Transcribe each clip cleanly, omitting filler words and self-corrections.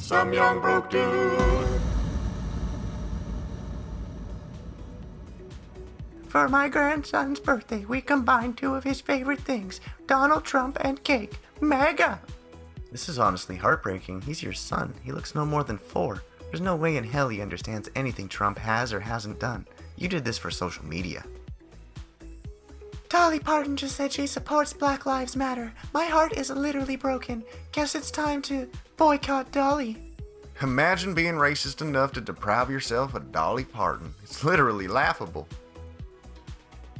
some young broke dude. For my grandson's birthday, we combined two of his favorite things, Donald Trump and cake. Mega! This is honestly heartbreaking. He's your son. He looks no more than 4. There's no way in hell he understands anything Trump has or hasn't done. You did this for social media. Dolly Parton just said she supports Black Lives Matter. My heart is literally broken. Guess it's time to boycott Dolly. Imagine being racist enough to deprive yourself of Dolly Parton. It's literally laughable.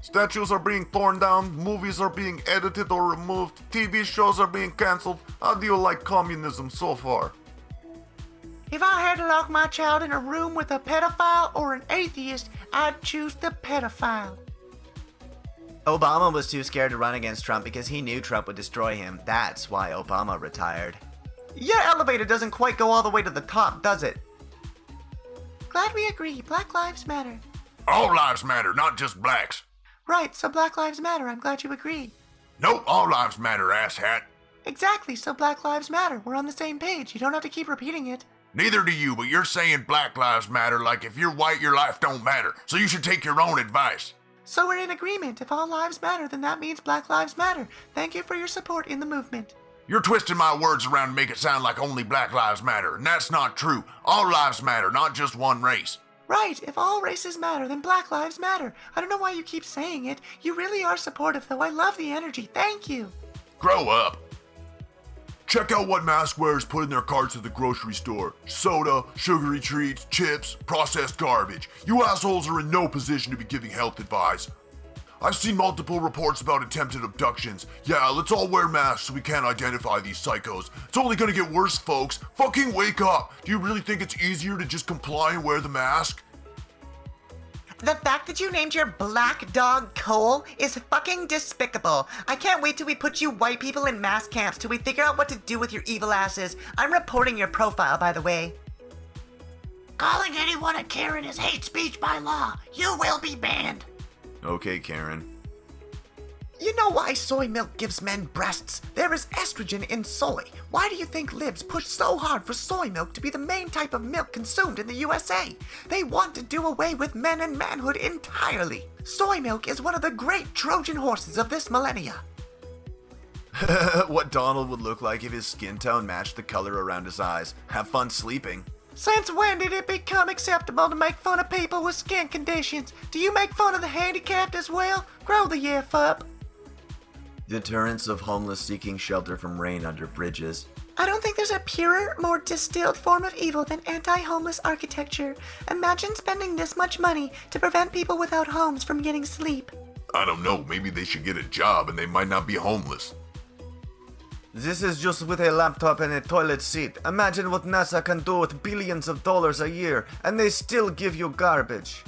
Statues are being torn down, movies are being edited or removed, TV shows are being cancelled. How do you like communism so far? If I had to lock my child in a room with a pedophile or an atheist, I'd choose the pedophile. Obama was too scared to run against Trump because he knew Trump would destroy him. That's why Obama retired. Your elevator doesn't quite go all the way to the top, does it? Glad we agree. Black Lives Matter. All lives matter, not just blacks. Right, so Black Lives Matter. I'm glad you agree. Nope, all lives matter, asshat. Exactly, so Black Lives Matter. We're on the same page. You don't have to keep repeating it. Neither do you, but you're saying Black Lives Matter like if you're white, your life don't matter. So you should take your own advice. So we're in agreement. If all lives matter, then that means Black Lives Matter. Thank you for your support in the movement. You're twisting my words around to make it sound like only Black Lives Matter, and that's not true. All lives matter, not just one race. Right, if all races matter, then Black Lives Matter. I don't know why you keep saying it. You really are supportive, though. I love the energy. Thank you. Grow up. Check out what mask wearers put in their carts at the grocery store. Soda, sugary treats, chips, processed garbage. You assholes are in no position to be giving health advice. I've seen multiple reports about attempted abductions. Yeah, let's all wear masks so we can't identify these psychos. It's only gonna get worse, folks. Fucking wake up. Do you really think it's easier to just comply and wear the mask? The fact that you named your black dog Cole is fucking despicable. I can't wait till we put you white people in mass camps till we figure out what to do with your evil asses. I'm reporting your profile, by the way. Calling anyone a Karen is hate speech by law. You will be banned. Okay, Karen. You know why soy milk gives men breasts? There is estrogen in soy. Why do you think libs push so hard for soy milk to be the main type of milk consumed in the USA? They want to do away with men and manhood entirely. Soy milk is one of the great Trojan horses of this millennia. What Donald would look like if his skin tone matched the color around his eyes. Have fun sleeping. Since when did it become acceptable to make fun of people with skin conditions? Do you make fun of the handicapped as well? Grow the F up. Deterrence of homeless seeking shelter from rain under bridges. I don't think there's a purer, more distilled form of evil than anti-homeless architecture. Imagine spending this much money to prevent people without homes from getting sleep. I don't know, maybe they should get a job and they might not be homeless. This is just with a laptop and a toilet seat. Imagine what NASA can do with billions of dollars a year, and they still give you garbage.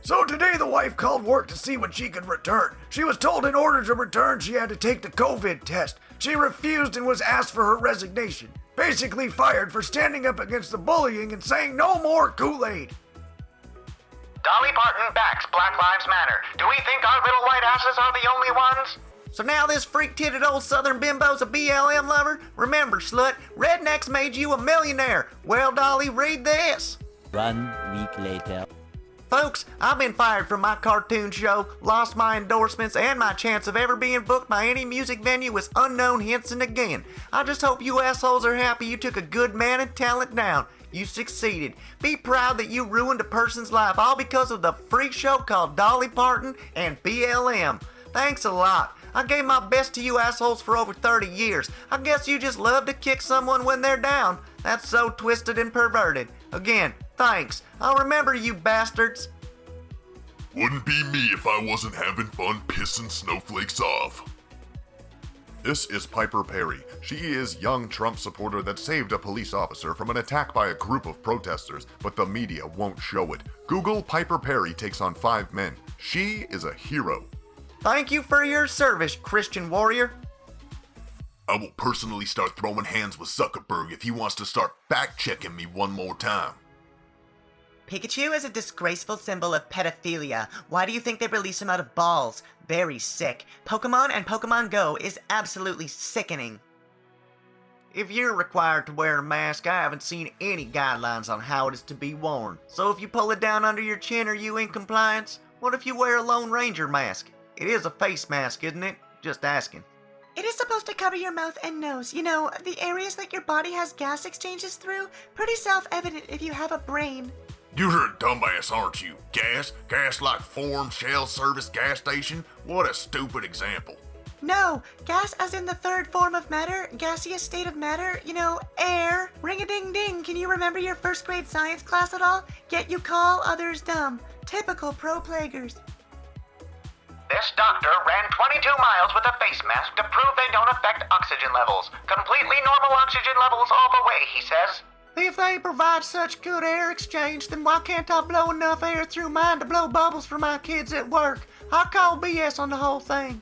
So today the wife called work to see what she could return. She was told in order to return she had to take the COVID test. She refused and was asked for her resignation. Basically fired for standing up against the bullying and saying no more Kool-Aid. Dolly Parton backs Black Lives Matter. Do we think our little white asses are the only ones? So now this freak-titted old southern bimbo's a BLM lover? Remember, slut, rednecks made you a millionaire. Well, Dolly, read this. 1 week later. Folks, I've been fired from my cartoon show, lost my endorsements, and my chance of ever being booked by any music venue with Unknown Henson again. I just hope you assholes are happy you took a good man and talent down. You succeeded. Be proud that you ruined a person's life all because of the freak show called Dolly Parton and BLM. Thanks a lot. I gave my best to you assholes for over 30 years. I guess you just love to kick someone when they're down. That's so twisted and perverted. Again, thanks. I'll remember you bastards. Wouldn't be me if I wasn't having fun pissing snowflakes off. This is Piper Perry. She is young Trump supporter that saved a police officer from an attack by a group of protesters, but the media won't show it. Google Piper Perry takes on 5 men. She is a hero. Thank you for your service, Christian warrior. I will personally start throwing hands with Zuckerberg if he wants to start fact-checking me one more time. Pikachu is a disgraceful symbol of pedophilia. Why do you think they release him out of balls? Very sick. Pokemon and Pokemon Go is absolutely sickening. If you're required to wear a mask, I haven't seen any guidelines on how it is to be worn. So if you pull it down under your chin, are you in compliance? What if you wear a Lone Ranger mask? It is a face mask, isn't it? Just asking. It is supposed to cover your mouth and nose. You know, the areas that your body has gas exchanges through. Pretty self-evident if you have a brain. You're a dumbass, aren't you? Gas? Gas like Form Shell Service gas station? What a stupid example. No, gas as in the third form of matter, gaseous state of matter, you know, air. Ring-a-ding-ding, can you remember your first grade science class at all? Yet you call others dumb. Typical pro-plaguers. This doctor ran 22 miles with a face mask to prove they don't affect oxygen levels. Completely normal oxygen levels all the way, he says. If they provide such good air exchange, then why can't I blow enough air through mine to blow bubbles for my kids at work? I call BS on the whole thing.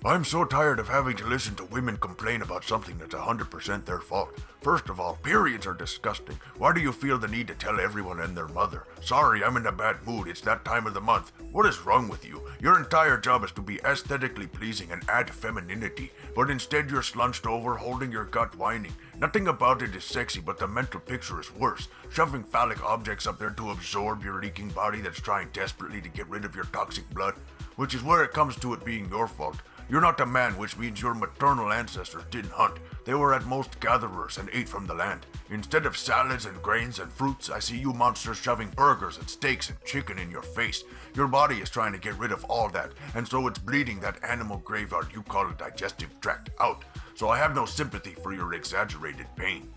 I'm so tired of having to listen to women complain about something that's 100% their fault. First of all, periods are disgusting. Why do you feel the need to tell everyone and their mother? Sorry, I'm in a bad mood. It's that time of the month. What is wrong with you? Your entire job is to be aesthetically pleasing and add femininity, but instead you're slunched over, holding your gut whining. Nothing about it is sexy, but the mental picture is worse. Shoving phallic objects up there to absorb your leaking body that's trying desperately to get rid of your toxic blood, which is where it comes to it being your fault. You're not a man, which means your maternal ancestors didn't hunt. They were at most gatherers and ate from the land. Instead of salads and grains and fruits, I see you monsters shoving burgers and steaks and chicken in your face. Your body is trying to get rid of all that, and so it's bleeding that animal graveyard you call a digestive tract out. So I have no sympathy for your exaggerated pain.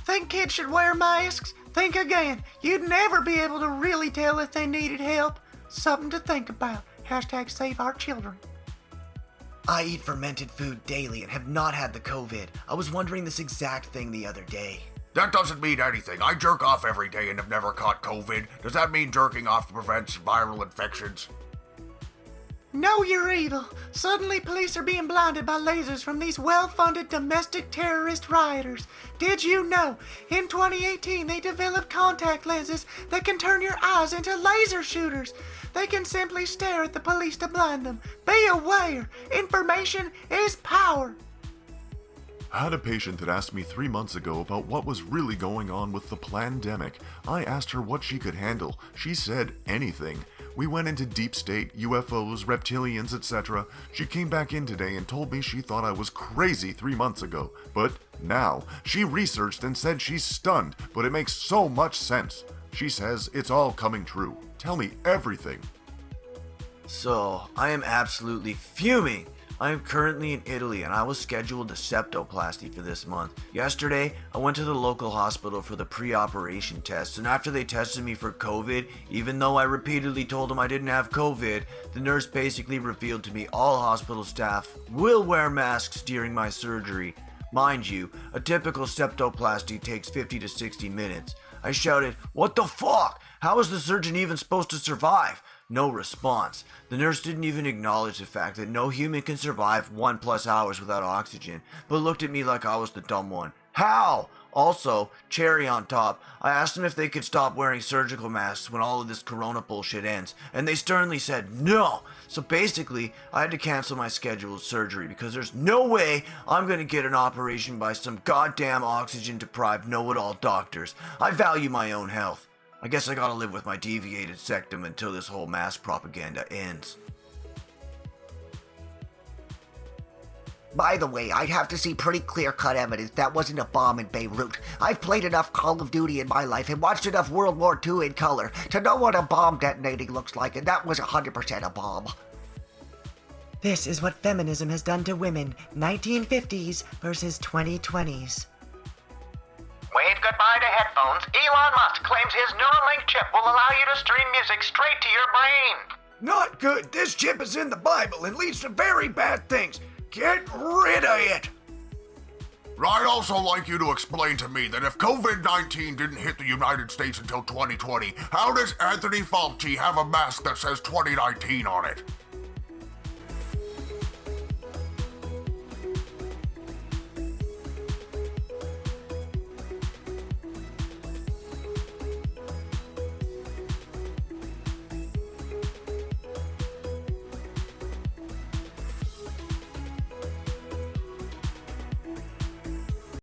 Think kids should wear masks? Think again. You'd never be able to really tell if they needed help. Something to think about. Hashtag save our children. I eat fermented food daily and have not had the COVID. I was wondering this exact thing the other day. That doesn't mean anything. I jerk off every day and have never caught COVID. Does that mean jerking off prevents viral infections? No, you're evil. Suddenly police are being blinded by lasers from these well-funded domestic terrorist rioters. Did you know? In 2018, they developed contact lenses that can turn your eyes into laser shooters. They can simply stare at the police to blind them. Be aware. Information is power. I had a patient that asked me 3 months ago about what was really going on with the plandemic. I asked her what she could handle. She said anything. We went into deep state, UFOs, reptilians, etc. She came back in today and told me she thought I was crazy 3 months ago. But now, she researched and said she's stunned, but it makes so much sense. She says it's all coming true. Tell me everything. So, I am absolutely fuming. I am currently in Italy and I was scheduled a septoplasty for this month. Yesterday, I went to the local hospital for the pre-operation tests, and after they tested me for COVID, even though I repeatedly told them I didn't have COVID, the nurse basically revealed to me all hospital staff will wear masks during my surgery. Mind you, a typical septoplasty takes 50 to 60 minutes. I shouted, "What the fuck? How is the surgeon even supposed to survive?" No response. The nurse didn't even acknowledge the fact that no human can survive 1+ hours without oxygen, but looked at me like I was the dumb one. How? Also, cherry on top, I asked them if they could stop wearing surgical masks when all of this corona bullshit ends, and they sternly said no. So basically, I had to cancel my scheduled surgery because there's no way I'm gonna get an operation by some goddamn oxygen-deprived know-it-all doctors. I value my own health. I guess I gotta live with my deviated septum until this whole mask propaganda ends. By the way, I'd have to see pretty clear-cut evidence that wasn't a bomb in Beirut. I've played enough Call of Duty in my life and watched enough World War II in color to know what a bomb detonating looks like, and that was 100% a bomb. This is what feminism has done to women. 1950s versus 2020s. Wave goodbye to headphones. Elon Musk claims his Neuralink chip will allow you to stream music straight to your brain. Not good. This chip is in the Bible and leads to very bad things. Get rid of it. I'd also like you to explain to me that if COVID-19 didn't hit the United States until 2020, how does Anthony Fauci have a mask that says 2019 on it?